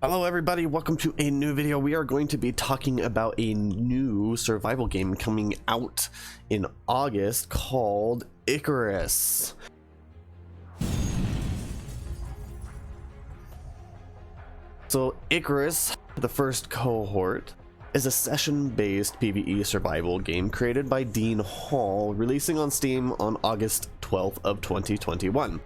Hello everybody, welcome to a new video. We are going to be talking about a new survival game coming out in August called Icarus. So Icarus, the first cohort, is a session-based PvE survival game created by Dean Hall, releasing on Steam on August 12th of 2021.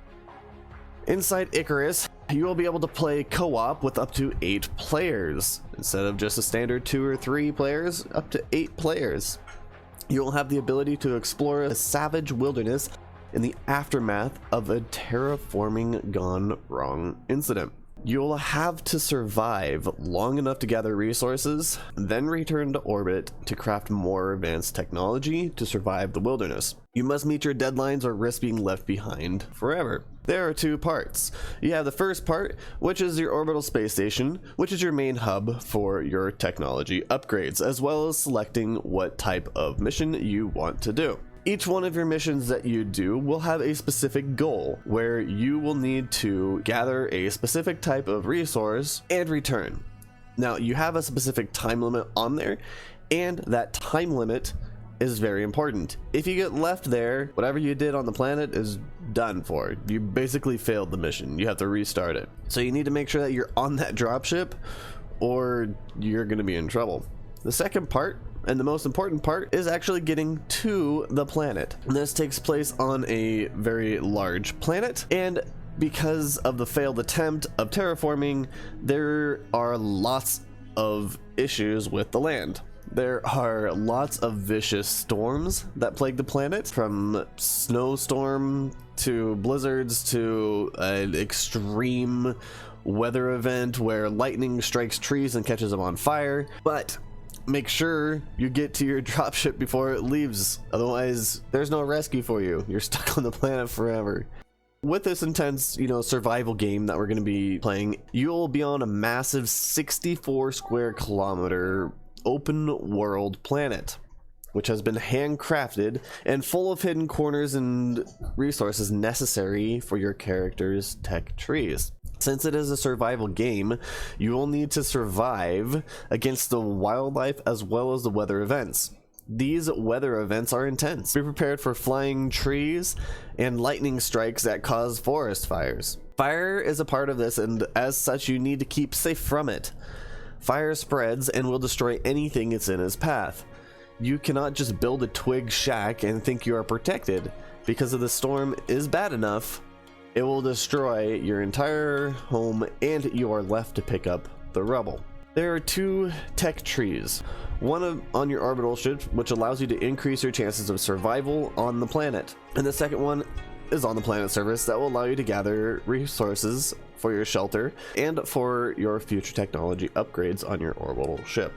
Inside Icarus, you will be able to play co-op with up to 8 players. Instead of just a standard 2 or 3 players, up to 8 players. You will have the ability to explore a savage wilderness in the aftermath of a terraforming gone wrong incident. You'll have to survive long enough to gather resources, then return to orbit to craft more advanced technology to survive the wilderness. You must meet your deadlines or risk being left behind forever. There are 2 parts. You have the first part, which is your orbital space station, which is your main hub for your technology upgrades, as well as selecting what type of mission you want to do. Each one of your missions that you do will have a specific goal where you will need to gather a specific type of resource and return. Now, you have a specific time limit on there, and that time limit is very important. If you get left there, whatever you did on the planet is done for. You basically failed the mission. You have to restart it. So you need to make sure that you're on that dropship or you're going to be in trouble. The second part, and the most important part, is actually getting to the planet. And this takes place on a very large planet, and because of the failed attempt of terraforming, there are lots of issues with the land. There are lots of vicious storms that plague the planet, from snowstorm to blizzards to an extreme weather event where lightning strikes trees and catches them on fire. But make sure you get to your dropship before it leaves, otherwise there's no rescue for you. You're stuck on the planet forever. With this intense, survival game that we're going to be playing, you'll be on a massive 64 square kilometer open world planet, which has been handcrafted and full of hidden corners and resources necessary for your character's tech trees. Since it is a survival game, you will need to survive against the wildlife as well as the weather events. These weather events are intense. Be prepared for flying trees and lightning strikes that cause forest fires. Fire is a part of this, and as such you need to keep safe from it. Fire spreads and will destroy anything it's in its path. You cannot just build a twig shack and think you are protected. Because if the storm is bad enough, it will destroy your entire home and you are left to pick up the rubble. There are 2 tech trees. One on your orbital ship, which allows you to increase your chances of survival on the planet. And the second one is on the planet surface that will allow you to gather resources for your shelter and for your future technology upgrades on your orbital ship.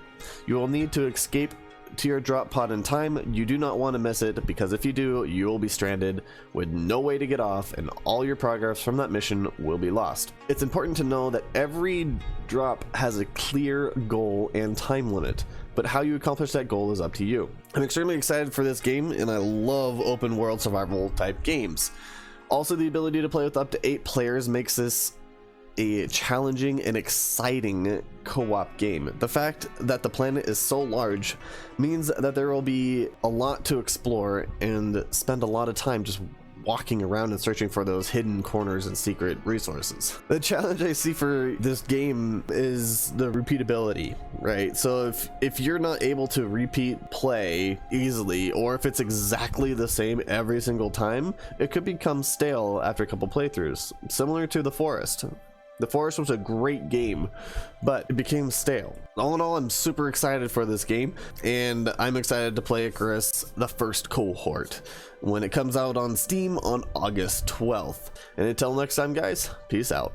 You will need to escape to your drop pod in time. You do not want to miss it, because if you do, you will be stranded with no way to get off, and all your progress from that mission will be lost. It's important to know that every drop has a clear goal and time limit, but how you accomplish that goal is up to you. I'm extremely excited for this game, and I love open world survival type games. Also, the ability to play with up to 8 players makes this a challenging and exciting co-op game. The fact that the planet is so large means that there will be a lot to explore and spend a lot of time just walking around and searching for those hidden corners and secret resources. The challenge I see for this game is the repeatability, right? So if you're not able to repeat play easily, or if it's exactly the same every single time, it could become stale after a couple playthroughs, similar to The Forest. The Forest was a great game, but it became stale. All in all, I'm super excited for this game, and I'm excited to play Icarus, the first cohort, when it comes out on Steam on August 12th. And until next time, guys, peace out.